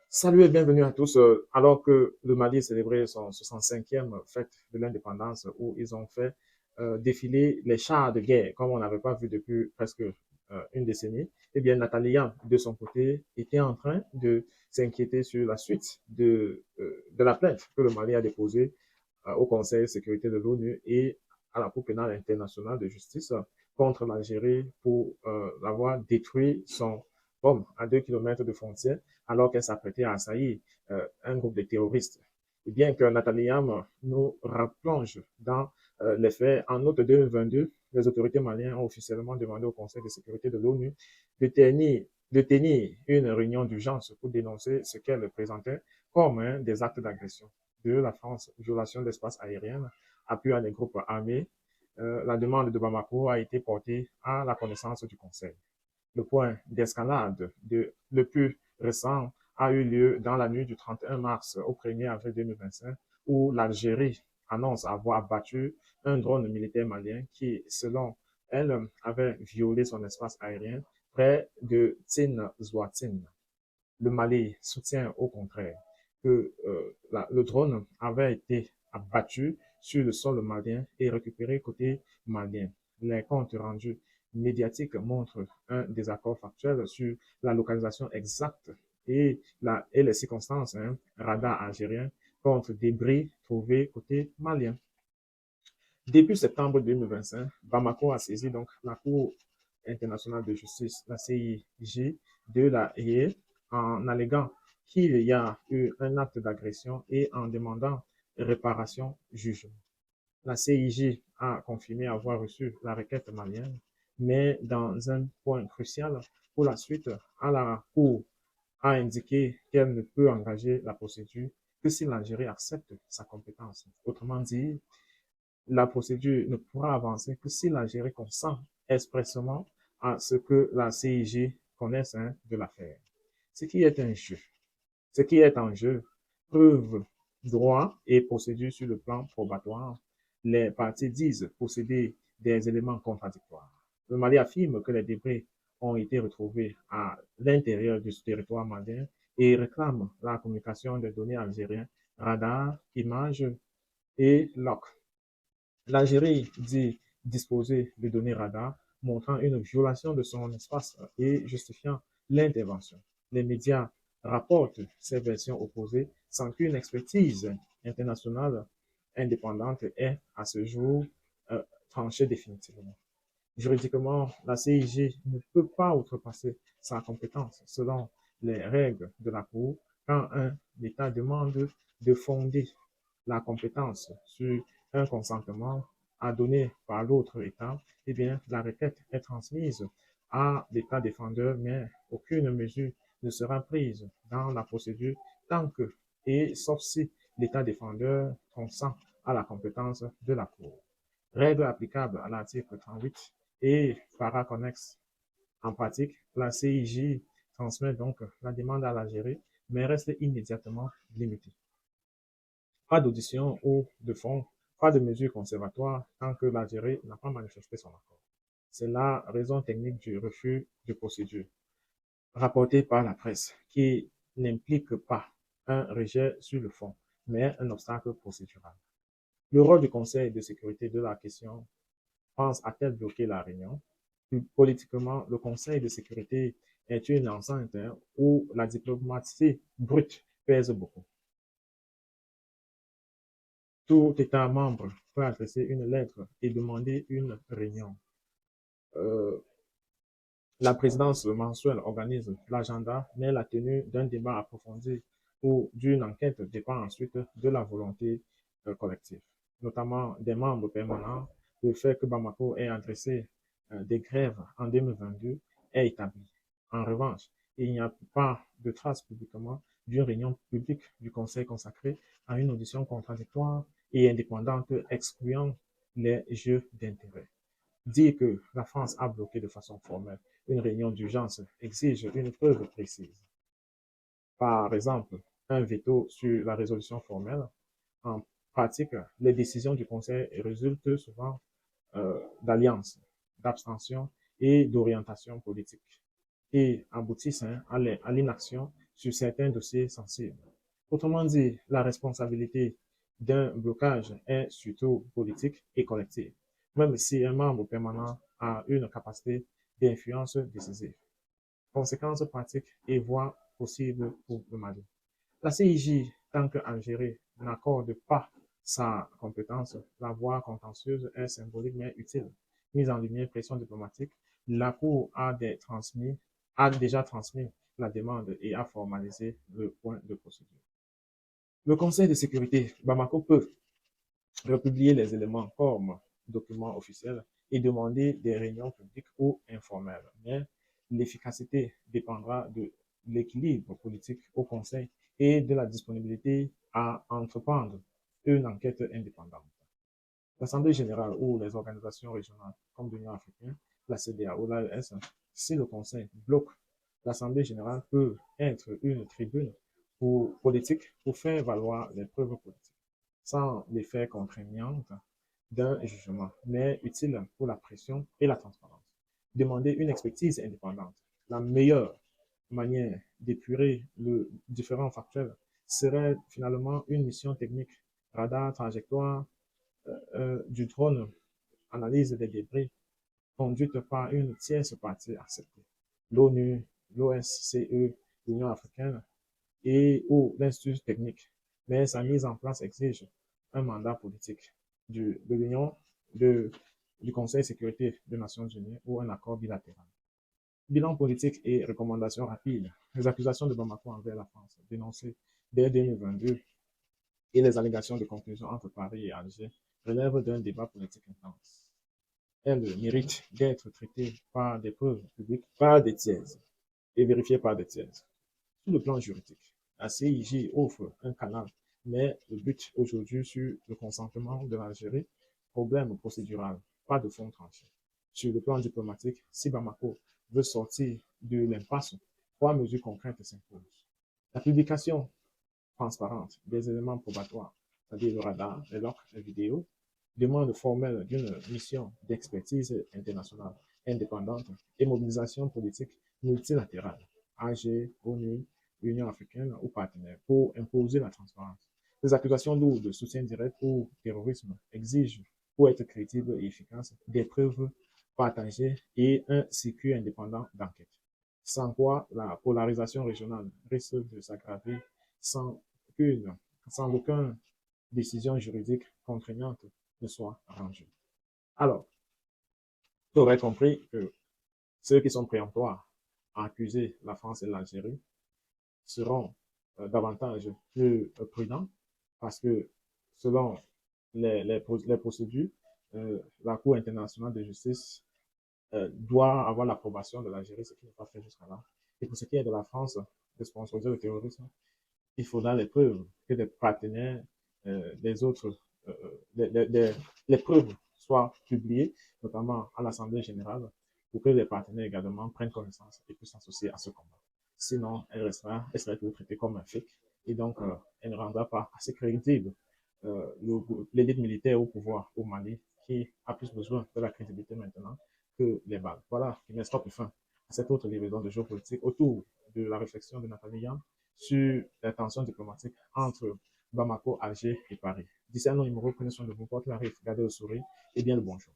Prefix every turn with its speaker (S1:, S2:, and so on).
S1: Salut et bienvenue à tous. Alors que le Mali célébrait son 65e fête de l'indépendance où ils ont fait défiler les chars de guerre comme on n'avait pas vu depuis presque une décennie, eh bien Natalia, de son côté, était en train de s'inquiéter sur la suite de la plainte que le Mali a déposée au Conseil de sécurité de l'ONU et à la Cour pénale internationale de justice contre l'Algérie pour avoir détruit son bombe à 2 kilomètres de frontière alors qu'elle s'apprêtait à assaillir un groupe de terroristes. Et bien que Nathalie Yam nous replonge dans les faits, en août 2022, les autorités maliennes ont officiellement demandé au Conseil de sécurité de l'ONU de tenir une réunion d'urgence pour dénoncer ce qu'elle présentait comme des actes d'agression de la France, violation d'espace aérien, appui à des groupes armés. La demande de Bamako a été portée à la connaissance du Conseil. Le point d'escalade le plus récent a eu lieu dans la nuit du 31 mars au 1er avril 2025, où l'Algérie annonce avoir abattu un drone militaire malien qui, selon elle, avait violé son espace aérien près de Tinzouatine. Le Mali soutient au contraire que le drone avait été abattu sur le sol malien et récupéré côté malien. Les comptes rendus médiatiques montrent un désaccord factuel sur la localisation exacte et les circonstances, radar algérien contre débris trouvés côté malien. Début septembre 2025, Bamako a saisi donc la Cour internationale de justice, la CIJ, de la Haye en alléguant qu'il y a eu un acte d'agression et en demandant réparation jugement. La CIJ a confirmé avoir reçu la requête malienne, mais dans un point crucial pour la suite, à la Cour a indiqué qu'elle ne peut engager la procédure que si l'Algérie accepte sa compétence. Autrement dit, la procédure ne pourra avancer que si l'Algérie consent expressément à ce que la CIG connaisse de l'affaire. Ce qui est un jeu. Ce qui est en jeu, preuve, droit et procédure sur le plan probatoire. Les parties disent posséder des éléments contradictoires. Le Mali affirme que les débris ont été retrouvés à l'intérieur du territoire malien et réclame la communication des données algériennes, radar, images et log. L'Algérie dit disposer de données radar montrant une violation de son espace et justifiant l'intervention. Les médias rapportent ces versions opposées sans qu'une expertise internationale indépendante ait, à ce jour, tranché définitivement. Juridiquement, la CIG ne peut pas outrepasser sa compétence selon les règles de la Cour quand un État demande de fonder la compétence sur un consentement à donner par l'autre État. Eh bien, la requête est transmise à l'État défendeur, mais aucune mesure ne sera prise dans la procédure tant que, et sauf si l'État défendeur consent à la compétence de la Cour. Règle applicable à l'article 38 et paraconnexe. En pratique, la CIJ transmet donc la demande à l'Algérie, mais reste immédiatement limitée. Pas d'audition ou de fond, pas de mesures conservatoires tant que l'Algérie n'a pas manifesté son accord. C'est la raison technique du refus de procédure, rapporté par la presse, qui n'implique pas un rejet sur le fond, mais un obstacle procédural. Le rôle du Conseil de sécurité de la question pense a-t-elle bloqué la réunion? Politiquement, le Conseil de sécurité est une enceinte où la diplomatie brute pèse beaucoup. Tout État membre peut adresser une lettre et demander une réunion. Euh, la présidence mensuelle organise l'agenda, mais la tenue d'un débat approfondi ou d'une enquête dépend ensuite de la volonté collective, notamment des membres permanents. Le fait que Bamako ait adressé des grèves en 2022 est établi. En revanche, il n'y a pas de trace publiquement d'une réunion publique du Conseil consacrée à une audition contradictoire et indépendante excluant les jeux d'intérêt. Dire que la France a bloqué de façon formelle une réunion d'urgence exige une preuve précise. Par exemple, un veto sur la résolution formelle. En pratique, les décisions du Conseil résultent souvent d'alliances, d'abstention et d'orientation politique et aboutissent à l'inaction sur certains dossiers sensibles. Autrement dit, la responsabilité d'un blocage est surtout politique et collective, même si un membre permanent a une capacité d'influence décisive. Conséquences pratiques et voies possibles pour le Mali. La CIJ, tant qu'Algérie n'accorde pas sa compétence, la voie contentieuse est symbolique mais utile. Mise en lumière, pression diplomatique, la Cour a déjà transmis la demande et a formalisé le point de procédure. Le Conseil de sécurité, Bamako peut republier les éléments comme documents officiels et demander des réunions publiques ou informelles. Mais l'efficacité dépendra de l'équilibre politique au Conseil et de la disponibilité à entreprendre une enquête indépendante. L'Assemblée générale ou les organisations régionales comme l'Union africaine, la CDA ou l'AES, si le Conseil bloque, l'Assemblée générale peut être une tribune politique pour faire valoir les preuves politiques sans l'effet contraignant d'un jugement, mais utile pour la pression et la transparence. Demander une expertise indépendante. La meilleure manière d'épurer le différent factuel serait finalement une mission technique, radar, trajectoire du drone, analyse des débris, conduite par une tierce partie acceptée. L'ONU, l'OSCE, l'Union africaine et ou l'Institut technique. Mais sa mise en place exige un mandat politique de l'Union, du Conseil de sécurité des Nations Unies ou un accord bilatéral. Bilan politique et recommandations rapides. Les accusations de Bamako envers la France, dénoncées dès 2022, et les allégations de conclusion entre Paris et Alger relèvent d'un débat politique intense. Elles méritent d'être traitées par des preuves publiques, par des tiers, et vérifiées par des tiers. Sur le plan juridique, la CIJ offre un canal, mais le but aujourd'hui sur le consentement de l'Algérie, problème procédural, pas de fond tranché. Sur le plan diplomatique, si Bamako veut sortir de l'impasse, trois mesures concrètes s'imposent. La publication transparente des éléments probatoires, c'est-à-dire le radar, les logs, les vidéos, demande formelle d'une mission d'expertise internationale indépendante et mobilisation politique multilatérale, AG, ONU, Union africaine ou partenaires, pour imposer la transparence. Les accusations lourdes de soutien direct au terrorisme exigent, pour être crédibles et efficaces, des preuves partagées et un circuit indépendant d'enquête. Sans quoi, la polarisation régionale risque de s'aggraver sans sans aucune décision juridique contraignante ne soit rendue. Alors, tu aurais compris que ceux qui sont préemptoires à accuser la France et l'Algérie seront davantage plus prudents parce que selon les procédures, la Cour internationale de justice doit avoir l'approbation de l'Algérie, ce qui n'est pas fait jusqu'à là. Et pour ce qui est de la France, de sponsoriser le terrorisme, il faudra les preuves que des partenaires des autres, les preuves soient publiées, notamment à l'Assemblée générale, pour que les partenaires également prennent connaissance et puissent s'associer à ce combat. Sinon, elle sera toujours traitée comme un fake et donc elle ne rendra pas assez crédible l'élite militaire au pouvoir au Mali qui a plus besoin de la crédibilité maintenant que les balles. Voilà qui met stop fin à cette autre livraison de géopolitique autour de la réflexion de Nathalie Yan sur les tensions diplomatiques entre Bamako, Alger et Paris. D'ici à nos numéros, prenez soin de vous, portez la rive, gardez le sourire et bien le bonjour.